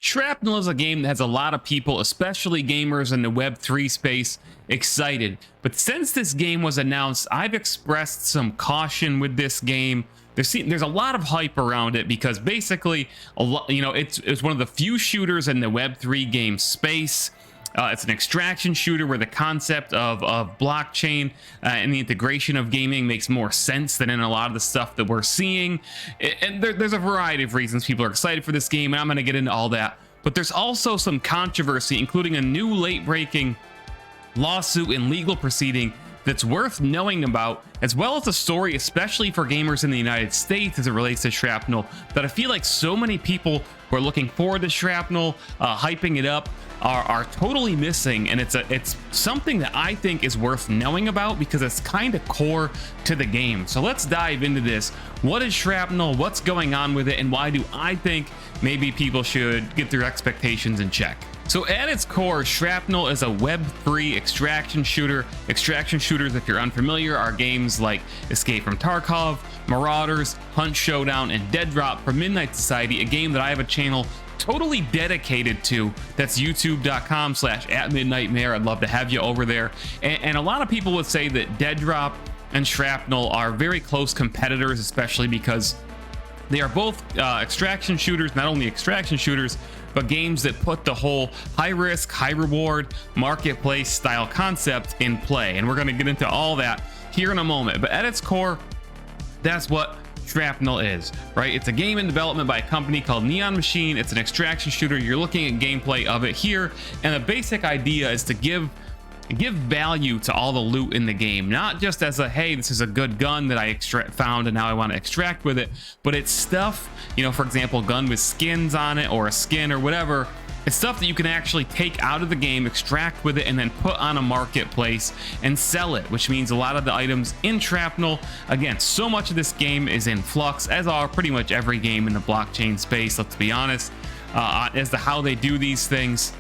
Shrapnel is a game that has a lot of people, especially gamers in the Web3 space, excited. But since this game was announced, I've expressed some caution with this game. There's a lot of hype around it because basically, it's one of the few shooters in the Web3 game space. It's an extraction shooter where the concept of blockchain and the integration of gaming makes more sense than in a lot of the stuff that we're seeing. And there's a variety of reasons people are excited for this game, and I'm going to get into all that. But there's also some controversy, including a new late-breaking lawsuit and legal proceeding that's worth knowing about, as well as a story, especially for gamers in the United States as it relates to Shrapnel, that I feel like so many people who are looking forward to Shrapnel, hyping it up, are totally missing. And it's something that I think is worth knowing about because it's kind of core to the game. So let's dive into this. What is Shrapnel? What's going on with it? And why do I think maybe people should get their expectations in check? So at its core, Shrapnel is a Web3 extraction shooter. Extraction shooters, if you're unfamiliar, are games like Escape from Tarkov, Marauders, Hunt Showdown, and Dead Drop from Midnight Society, a game that I have a channel totally dedicated to. That's youtube.com/@midnightmare. I'd love to have you over there. And a lot of people would say that Dead Drop and Shrapnel are very close competitors, especially because they are both extraction shooters, not only extraction shooters, but games that put the whole high risk, high reward, marketplace style concept in play. And we're going to get into all that here in a moment. But at its core, that's what Shrapnel is, right? It's a game in development by a company called Neon Machine. It's an extraction shooter. You're looking at gameplay of it here. And the basic idea is to give value to all the loot in the game, not just as a, hey, this is a good gun that I found and now I want to extract with it, but it's stuff, for example, gun with skins on it or a skin or whatever. It's stuff that you can actually take out of the game, extract with it, and then put on a marketplace and sell it, which means a lot of the items in Shrapnel, again, so much of this game is in flux, as are pretty much every game in the blockchain space, let's be honest, as to how they do these things.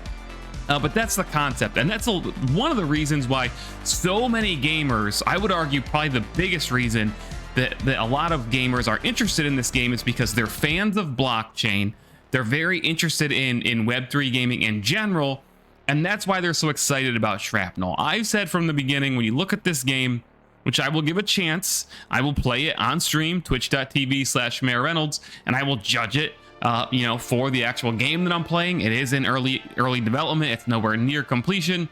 But that's the concept, and that's one of the reasons why so many gamers, I would argue probably the biggest reason that a lot of gamers are interested in this game is because they're fans of blockchain. They're very interested in Web3 gaming in general, and that's why they're so excited about Shrapnel. I've said from the beginning, when you look at this game, which I will give a chance, I will play it on stream, twitch.tv/Mayor Reynolds, and I will judge it for the actual game that I'm playing. It is in early development. It's nowhere near completion.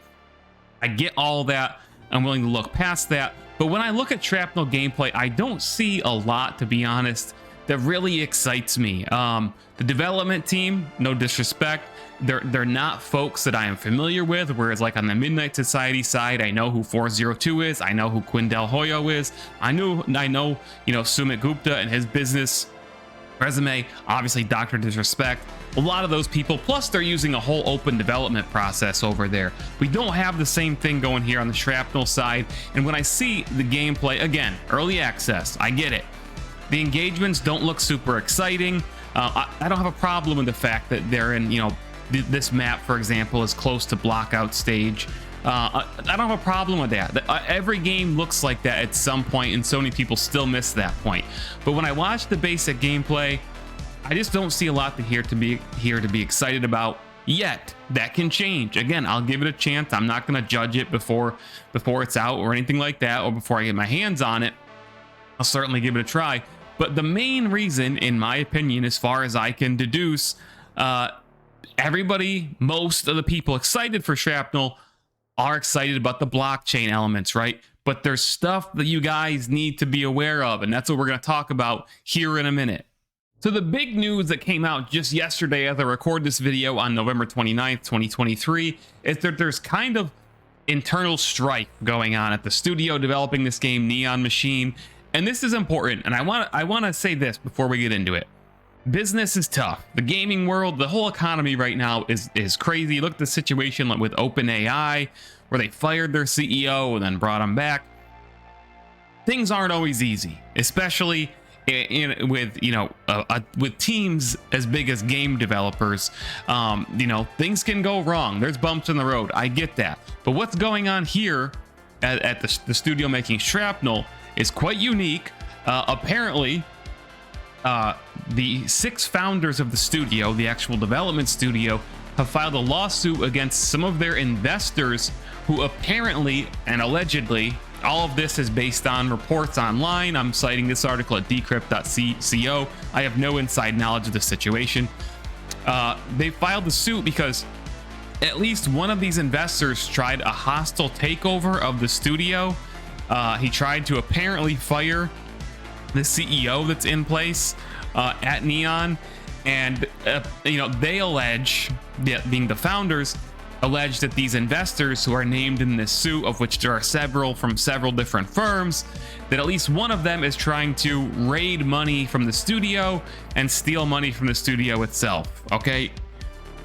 I get all that. I'm willing to look past that. But when I look at Shrapnel gameplay, I don't see a lot, to be honest, that really excites me. The development team, no disrespect, they're not folks that I am familiar with, whereas like on the Midnight Society side, I know who 402 is, I know who Quindel Hoyo is, I know Sumit Gupta and his business resume, obviously Dr. Disrespect, a lot of those people, plus they're using a whole open development process over there. We don't have the same thing going here on the Shrapnel side, and when I see the gameplay, again, early access, I get it. The engagements don't look super exciting. I don't have a problem with the fact that they're in, this map, for example, is close to blockout stage. I don't have a problem with that. Every game looks like that at some point, and so many people still miss that point. But when I watch the basic gameplay, I just don't see a lot to be excited about yet. That can change. Again, I'll give it a chance. I'm not going to judge it before it's out or anything like that, or before I get my hands on it. I'll certainly give it a try. But the main reason, in my opinion, as far as I can deduce, most of the people excited for Shrapnel are excited about the blockchain elements, right? But there's stuff that you guys need to be aware of, and that's what we're going to talk about here in a minute. So the big news that came out just yesterday as I record this video on November 29th, 2023, is that there's kind of internal strife going on at the studio developing this game, Neon Machine. And this is important, and I want to say this before we get into it. Business is tough. The gaming world, the whole economy right now is crazy. Look at the situation with OpenAI, where they fired their CEO and then brought him back. Things aren't always easy, especially with teams as big as game developers. Things can go wrong. There's bumps in the road. I get that. But what's going on here at the studio making Shrapnel is quite unique. Apparently, the 6 founders of the studio, the actual development studio, have filed a lawsuit against some of their investors who apparently and allegedly, all of this is based on reports online. I'm citing this article at decrypt.co. I have no inside knowledge of the situation. They filed the suit because at least one of these investors tried a hostile takeover of the studio. He tried to apparently fire the CEO that's in place at Neon, and they allege, being the founders, allege that these investors who are named in this suit, of which there are several from several different firms, that at least one of them is trying to raid money from the studio and steal money from the studio itself. Okay,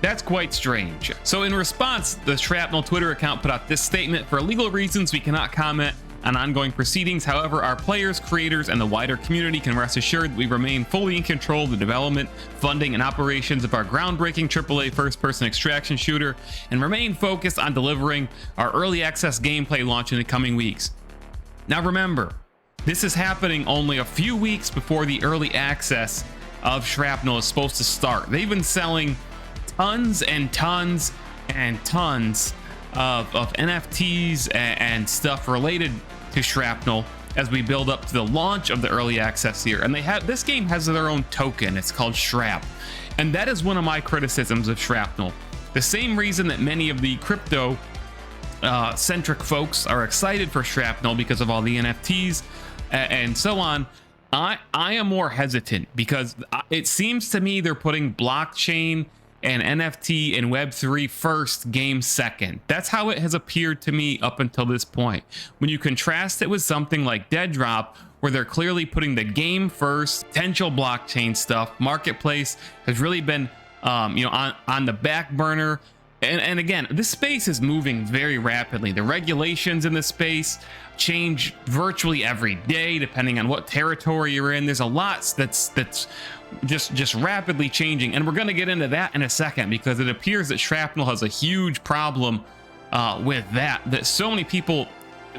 that's quite strange. So in response, the Shrapnel Twitter account put out this statement: for legal reasons, we cannot comment on ongoing proceedings. However, our players, creators, and the wider community can rest assured that we remain fully in control of the development, funding, and operations of our groundbreaking AAA first-person extraction shooter, and remain focused on delivering our early access gameplay launch in the coming weeks. Now remember, this is happening only a few weeks before the early access of Shrapnel is supposed to start. They've been selling tons and tons and tons of NFTs and stuff related to Shrapnel as we build up to the launch of the early access here. And this game has their own token. It's called Shrap, and that is one of my criticisms of Shrapnel. The same reason that many of the crypto centric folks are excited for Shrapnel because of all the NFTs and so on. I am more hesitant because it seems to me they're putting blockchain and NFT and web3 first, game second. That's how it has appeared to me up until this point. When you contrast it with something like Dead Drop, where they're clearly putting the game first, potential blockchain stuff, marketplace has really been on the back burner. And again, this space is moving very rapidly. The regulations in this space change virtually every day, depending on what territory you're in. There's a lot that's just rapidly changing, and we're going to get into that in a second, because it appears that Shrapnel has a huge problem with that so many people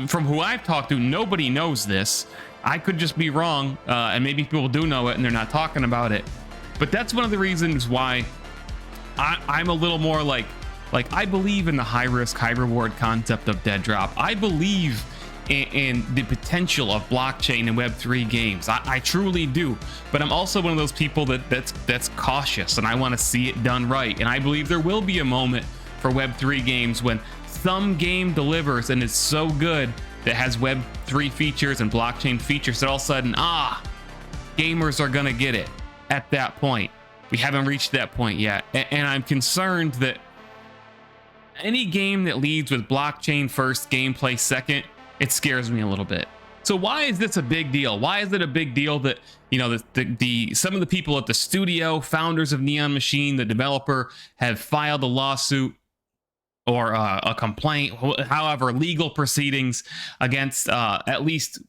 from who I've talked to, nobody knows this. I could just be wrong, and maybe people do know it and they're not talking about it. But that's one of the reasons why I'm a little more like I believe in the high risk, high reward concept of Dead Drop. I believe in the potential of blockchain and web3 games. I truly do, but I'm also one of those people that's cautious, and I want to see it done right. And I believe there will be a moment for web3 games when some game delivers and is so good that has web3 features and blockchain features that all of a sudden, gamers are gonna get it. At that point, we haven't reached that point yet, and I'm concerned that any game that leads with blockchain first, gameplay second, it scares me a little bit. So why is this a big deal? Why is it a big deal that, some of the people at the studio, founders of Neon Machine, the developer, have filed a lawsuit or a complaint, however, legal proceedings against at least,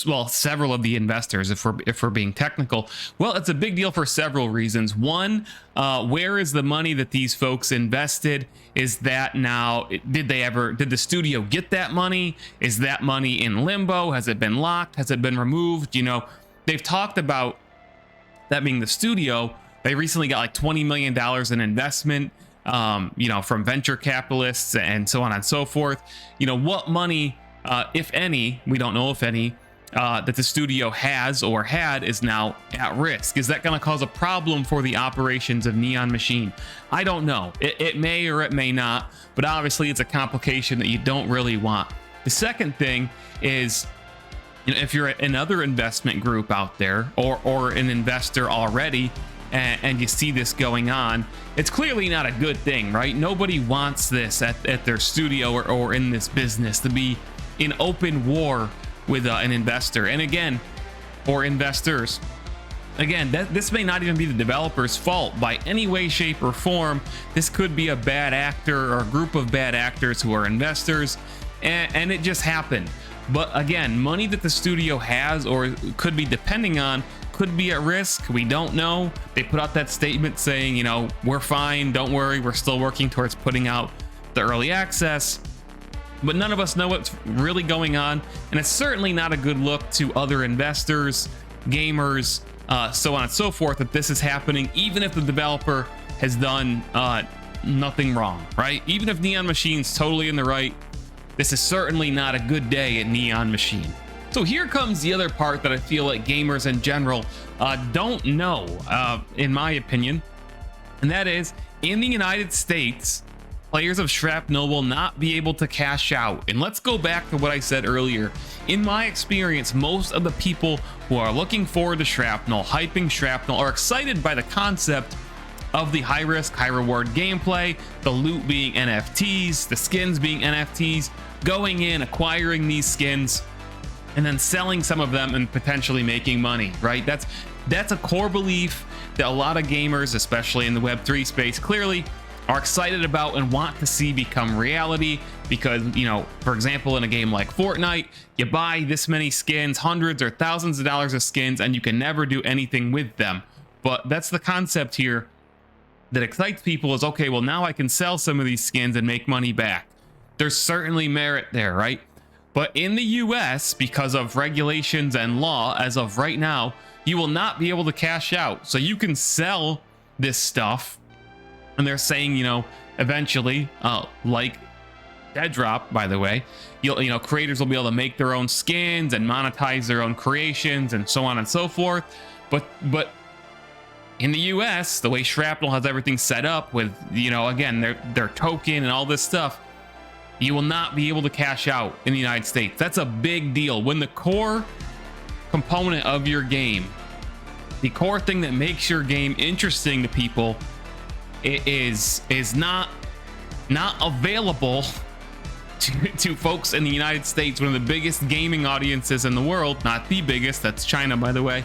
well, several of the investors, if we're being technical? Well, it's a big deal for several reasons. One, where is the money that these folks invested? Is that now, did the studio get that money? Is that money in limbo? Has it been locked? Has it been removed? They've talked about that being the studio. They recently got like $20 million in investment, from venture capitalists and so on and so forth. What money, if any, we don't know if any, that the studio has or had is now at risk. Is that going to cause a problem for the operations of Neon Machine? I don't know. It may or it may not, but obviously it's a complication that you don't really want. The second thing is, if you're another investment group out there or an investor already, and you see this going on, it's clearly not a good thing, right? Nobody wants this at their studio or in this business to be in open war with an investor, and again, or investors. Again, this may not even be the developer's fault by any way, shape, or form. This could be a bad actor or a group of bad actors who are investors, and it just happened. But again, money that the studio has or could be depending on could be at risk. We don't know. They put out that statement saying, we're fine, don't worry, we're still working towards putting out the early access. But none of us know what's really going on, and it's certainly not a good look to other investors, gamers, so on and so forth, that this is happening even if the developer has done nothing wrong, right? Even if Neon Machine's totally in the right, this is certainly not a good day at Neon Machine. So here comes the other part that I feel like gamers in general don't know, in my opinion, and that is, in the United States, players of Shrapnel will not be able to cash out. And let's go back to what I said earlier. In my experience, most of the people who are looking forward to Shrapnel, hyping Shrapnel, are excited by the concept of the high risk, high reward gameplay, the loot being NFTs, the skins being NFTs, going in, acquiring these skins, and then selling some of them and potentially making money, right? That's a core belief that a lot of gamers, especially in the web3 space, clearly are excited about and want to see become reality. Because, you know, for example, in a game like Fortnite, you buy this many skins, hundreds or thousands of dollars of skins, and you can never do anything with them. But that's the concept here that excites people, is okay, well, now I can sell some of these skins and make money back. There's certainly merit there, right? But in the US, because of regulations and law, as of right now, you will not be able to cash out. So you can sell this stuff, and they're saying, you know, eventually, like Dead-Drop, by the way, you know, creators will be able to make their own skins and monetize their own creations and so on and so forth. But in the US, the way Shrapnel has everything set up with, you know, again, their token and all this stuff, you will not be able to cash out in the United States. That's a big deal. When the core component of your game, the core thing that makes your game interesting to people, is not available to folks in the United States, one of the biggest gaming audiences in the world, not the biggest, that's China, by the way.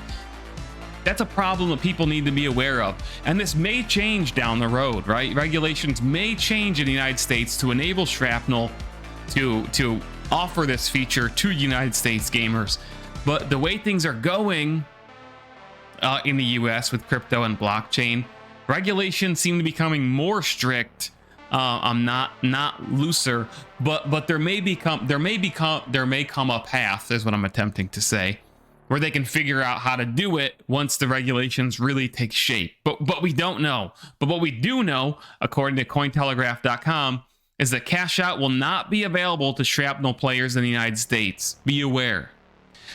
That's a problem that people need to be aware of. And this may change down the road, right? Regulations may change in the United States to enable Shrapnel to offer this feature to United States gamers. But the way things are going in the US with crypto and blockchain, regulations seem to be becoming more strict. Not looser, but there may come a path, is what I'm attempting to say, where they can figure out how to do it once the regulations really take shape. But we don't know. But what we do know, according to Cointelegraph.com, is that cash out will not be available to Shrapnel players in the United States. Be aware.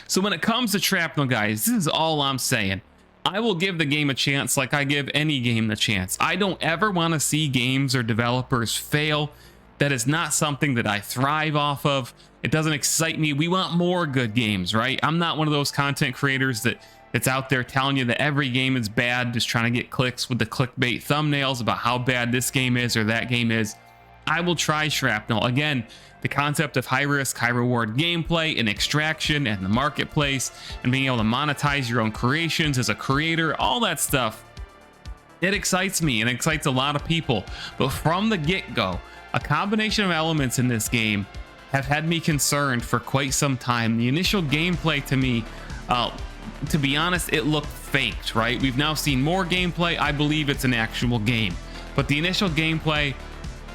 So when it comes to Shrapnel, guys, this is all I'm saying. I will give the game a chance like I give any game a chance. I don't ever want to see games or developers fail. That is not something that I thrive off of. It doesn't excite me. We want more good games, right? I'm not one of those content creators that's out there telling you that every game is bad, just trying to get clicks with the clickbait thumbnails about how bad this game is or that game is. I will try Shrapnel. Again, the concept of high risk, high reward gameplay and extraction and the marketplace and being able to monetize your own creations as a creator, all that stuff, it excites me and excites a lot of people. But from the get-go, a combination of elements in this game have had me concerned for quite some time. The initial gameplay to me, to be honest, it looked faked, right? We've now seen more gameplay. I believe it's an actual game. But the initial gameplay,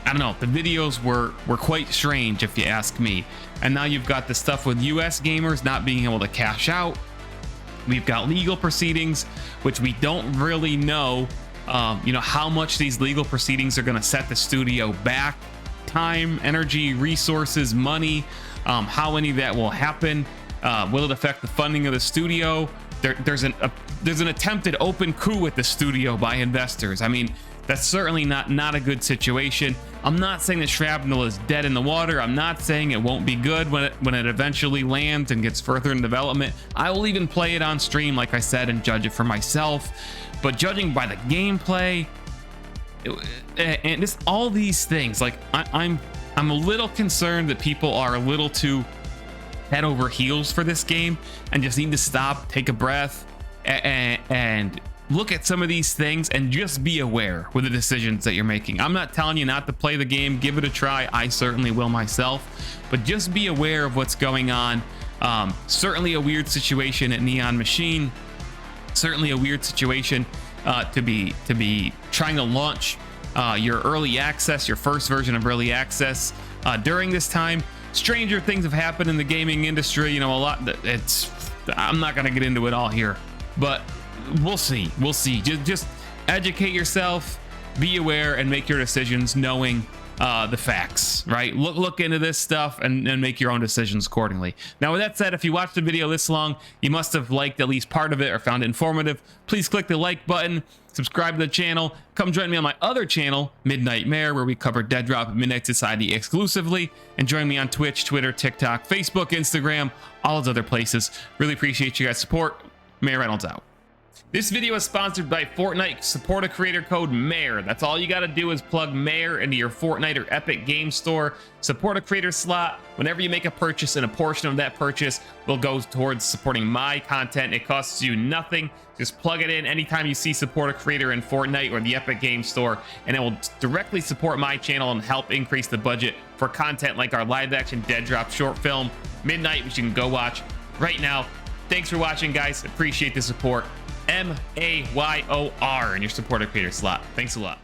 I don't know, the videos were quite strange if you ask me. And now you've got the stuff with US gamers not being able to cash out. We've got legal proceedings, which we don't really know, you know, how much these legal proceedings are going to set the studio back. Time, energy, resources, money, how any of that will happen. Will it affect the funding of the studio? There's an attempted open coup at the studio by investors. I mean, that's certainly not a good situation. I'm not saying that Shrapnel is dead in the water. I'm not saying it won't be good when it eventually lands and gets further in development. I will even play it on stream, like I said, and judge it for myself. But judging by the gameplay and just all these things, like I'm a little concerned that people are a little too head over heels for this game and just need to stop, take a breath, and look at some of these things and just be aware with the decisions that you're making. I'm not telling you not to play the game. Give it a try. I certainly will myself, but just be aware of what's going on. Certainly a weird situation at Neon Machine. Certainly a weird situation to be trying to launch your early access, your first version of early access during this time. Stranger things have happened in the gaming industry. You know, a lot. I'm not going to get into it all here, but we'll see. We'll see. Just educate yourself, be aware, and make your decisions knowing the facts, right? Look into this stuff and make your own decisions accordingly. Now, with that said, if you watched the video this long, you must have liked at least part of it or found it informative. Please click the like button, subscribe to the channel, come join me on my other channel, Midnightmare, where we cover Dead Drop and Midnight Society exclusively, and join me on Twitch, Twitter, TikTok, Facebook, Instagram, all those other places. Really appreciate you guys' support. Mayor Reynolds out. This video is sponsored by Fortnite. Support a creator code MAYOR. That's all you got to do is plug MAYOR into your Fortnite or Epic Game Store. Support a creator slot. Whenever you make a purchase, and a portion of that purchase will go towards supporting my content. It costs you nothing. Just plug it in anytime you see support a creator in Fortnite or the Epic Game Store, and it will directly support my channel and help increase the budget for content like our live action Dead Drop short film, Midnight, which you can go watch right now. Thanks for watching, guys. Appreciate the support. MAYOR in your supporter creator slot. Thanks a lot.